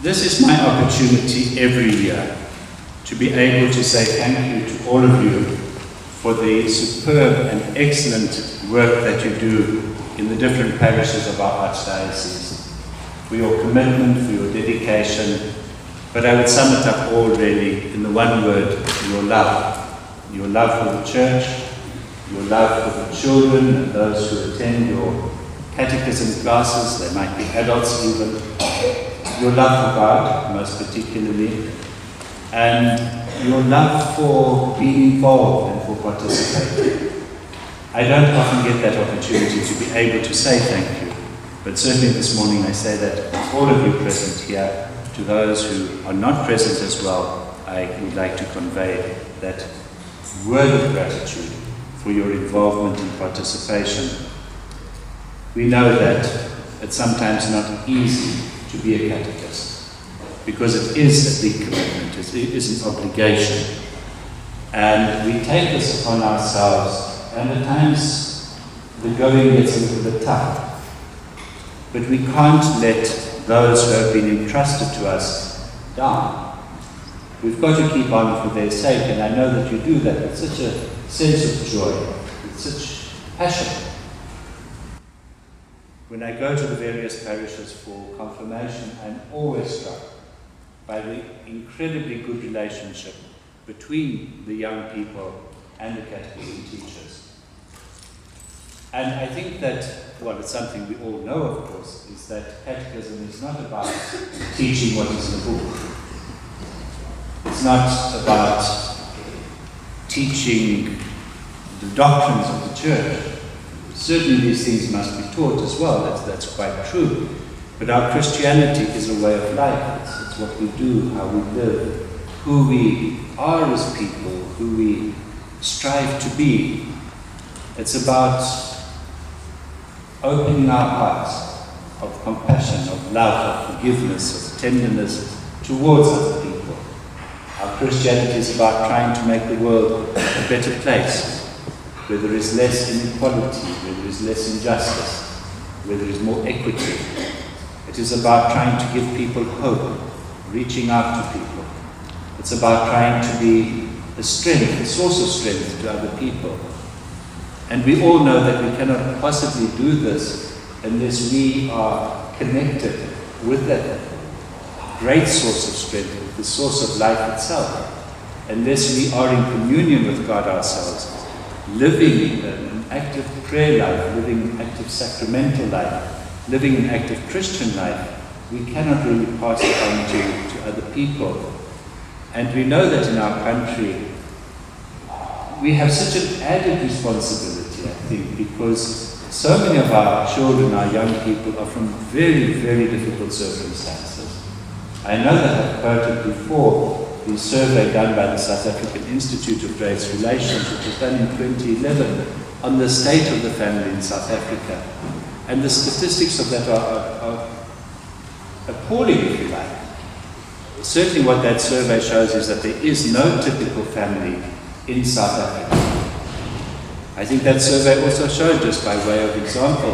This is my opportunity every year to be able to say thank you to all of you for the superb and excellent work that you do in the different parishes of our Archdiocese, for your commitment, for your dedication, but I would sum it up all really in the one word, your love. Your love for the Church, your love for the children and those who attend your catechism classes, they might be adults even, your love for God most particularly, and your love for being involved and for participating. I don't often get that opportunity to be able to say thank you, but certainly this morning I say that to all of you present here, to those who are not present as well, I would like to convey that word of gratitude for your involvement and participation. We know that it's sometimes not easy to be a catechist because it is a big commitment, it is an obligation. And we take this upon ourselves, and at times the going gets a little bit tough. But we can't let those who have been entrusted to us down. We've got to keep on for their sake, and I know that you do that with such a sense of joy, with such passion. When I go to the various parishes for confirmation, I'm always struck by the incredibly good relationship between the young people and the catechism teachers. And I think that, well, it's something we all know, of course, is that catechism is not about teaching what is in the book. It's not about teaching the doctrines of the Church. Certainly these things must be taught as well, that's quite true. But our Christianity is a way of life. It's what we do, how we live, who we are as people, who we strive to be. It's about opening our hearts of compassion, of love, of forgiveness, of tenderness towards other people. Our Christianity is about trying to make the world a better place, where there is less inequality, where there is less injustice, where there is more equity. It is about trying to give people hope, reaching out to people. It's about trying to be a strength, a source of strength to other people. And we all know that we cannot possibly do this unless we are connected with that great source of strength, with the source of life itself. Unless we are in communion with God ourselves, living an active prayer life, living an active sacramental life, living an active Christian life, we cannot really pass it on to other people. And we know that in our country, we have such an added responsibility, I think, because so many of our children, our young people, are from very, very difficult circumstances. I know that I've quoted before the survey done by the South African Institute of Race Relations, which was done in 2011, on the state of the family in South Africa. And the statistics of that are appalling, if you like. Certainly what that survey shows is that there is no typical family in South Africa. I think that survey also showed, just by way of example,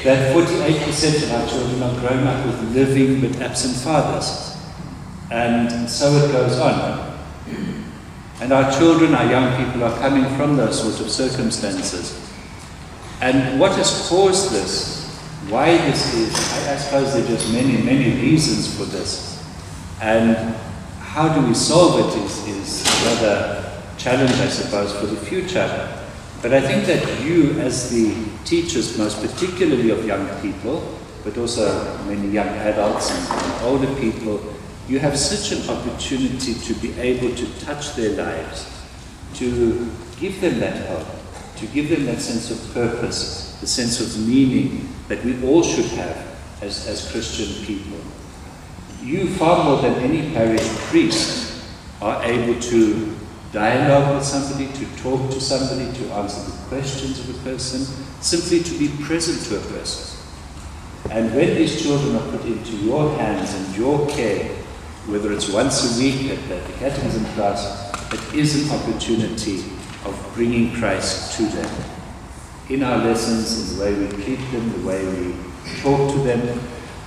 that 48% of our children are grown up with living but absent fathers. And so it goes on. And our children, our young people, are coming from those sorts of circumstances. And what has caused this, why this is, I suppose there are just many, many reasons for this. And how do we solve it is another challenge, I suppose, for the future. But I think that you, as the teachers, most particularly of young people, but also many young adults and older people, you have such an opportunity to be able to touch their lives, to give them that hope, to give them that sense of purpose, the sense of meaning that we all should have as Christian people. You, far more than any parish priest, are able to dialogue with somebody, to talk to somebody, to answer the questions of a person, simply to be present to a person. And when these children are put into your hands and your care, whether it's once a week at the catechism class, it is an opportunity of bringing Christ to them. In our lessons, in the way we treat them, the way we talk to them,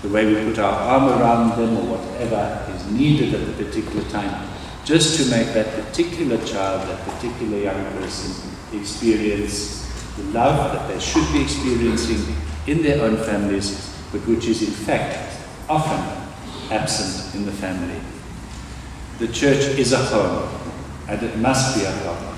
the way we put our arm around them, or whatever is needed at the particular time, just to make that particular child, that particular young person experience the love that they should be experiencing in their own families, but which is in fact often absent in the family. The church is a home, and it must be a home.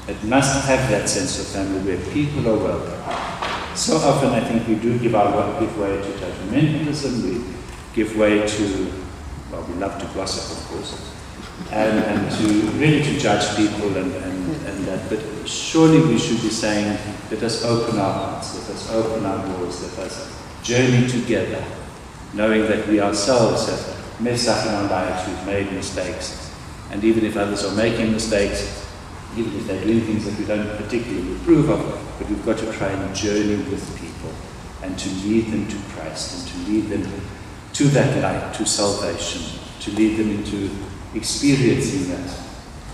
It must have that sense of family where people are welcome. So often I think we do give way to judgmentalism, we give way to, well, we love to gossip, of course, and to really to judge people and that. But surely we should be saying, let us open our hearts, let us open our doors, let us journey together, knowing that we ourselves have messed up in our lives, we've made mistakes. And even if others are making mistakes, even if they're doing things that we don't particularly approve of, but we've got to try and journey with people and to lead them to Christ and to lead them to that light, to salvation, to lead them into experiencing that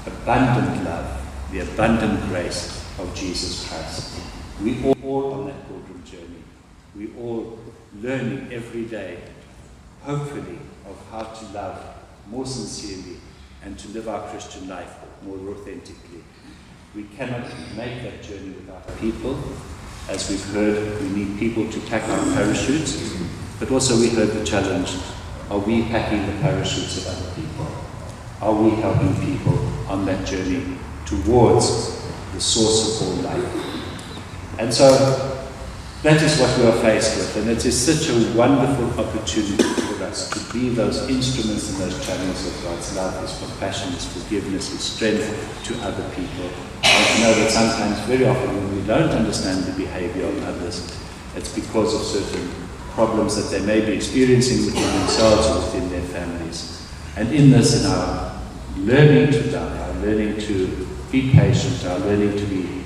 abundant love, the abundant grace of Jesus Christ. We all on that pilgrim journey. We all learning every day, hopefully, of how to love more sincerely and to live our Christian life more authentically. We cannot make that journey without people. As we've heard, we need people to pack our parachutes, but also we heard the challenge, are we packing the parachutes of other people? Are we helping people on that journey towards the source of all life? And so that is what we are faced with, and it is such a wonderful opportunity for us to be those instruments and those channels of God's love, His compassion, His forgiveness, His strength to other people. And to know that sometimes, very often, when we don't understand the behavior of others, it's because of certain problems that they may be experiencing within themselves or within their families. And in this, in our learning to love, our learning to be patient, our learning to be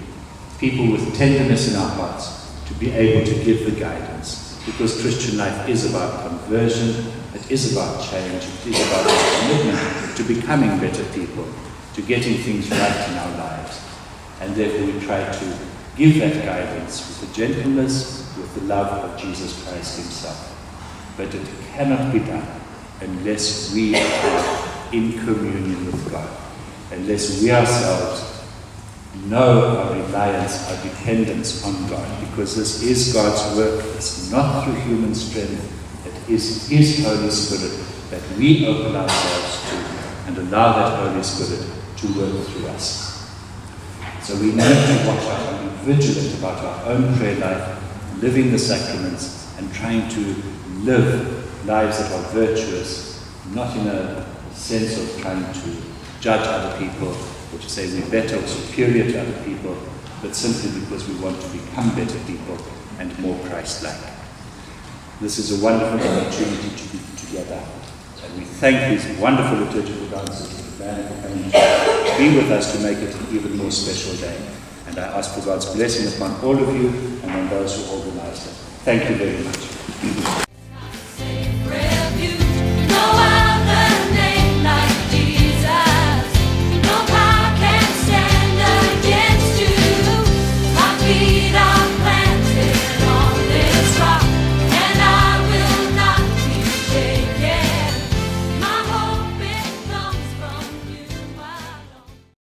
people with tenderness in our hearts, to be able to give the guidance. Because Christian life is about conversion, it is about change, it is about a commitment to becoming better people, to getting things right in our lives. And therefore we try to give that guidance with the gentleness, with the love of Jesus Christ Himself. But it cannot be done unless we are in communion with God, unless we ourselves know our reliance, our dependence on God, because this is God's work. It's not through human strength. It is His Holy Spirit that we open ourselves to and allow that Holy Spirit to work through us. So we need to watch out and be vigilant about our own prayer life, living the sacraments and trying to live lives that are virtuous, not in a sense of trying to judge other people or to say we're better or superior to other people, but simply because we want to become better people and more Christ-like. This is a wonderful opportunity to be together. And we thank these wonderful liturgical dancers for coming to be with us to make it an even more special day. And I ask for God's blessing upon all of you and on those who organized it. Thank you very much.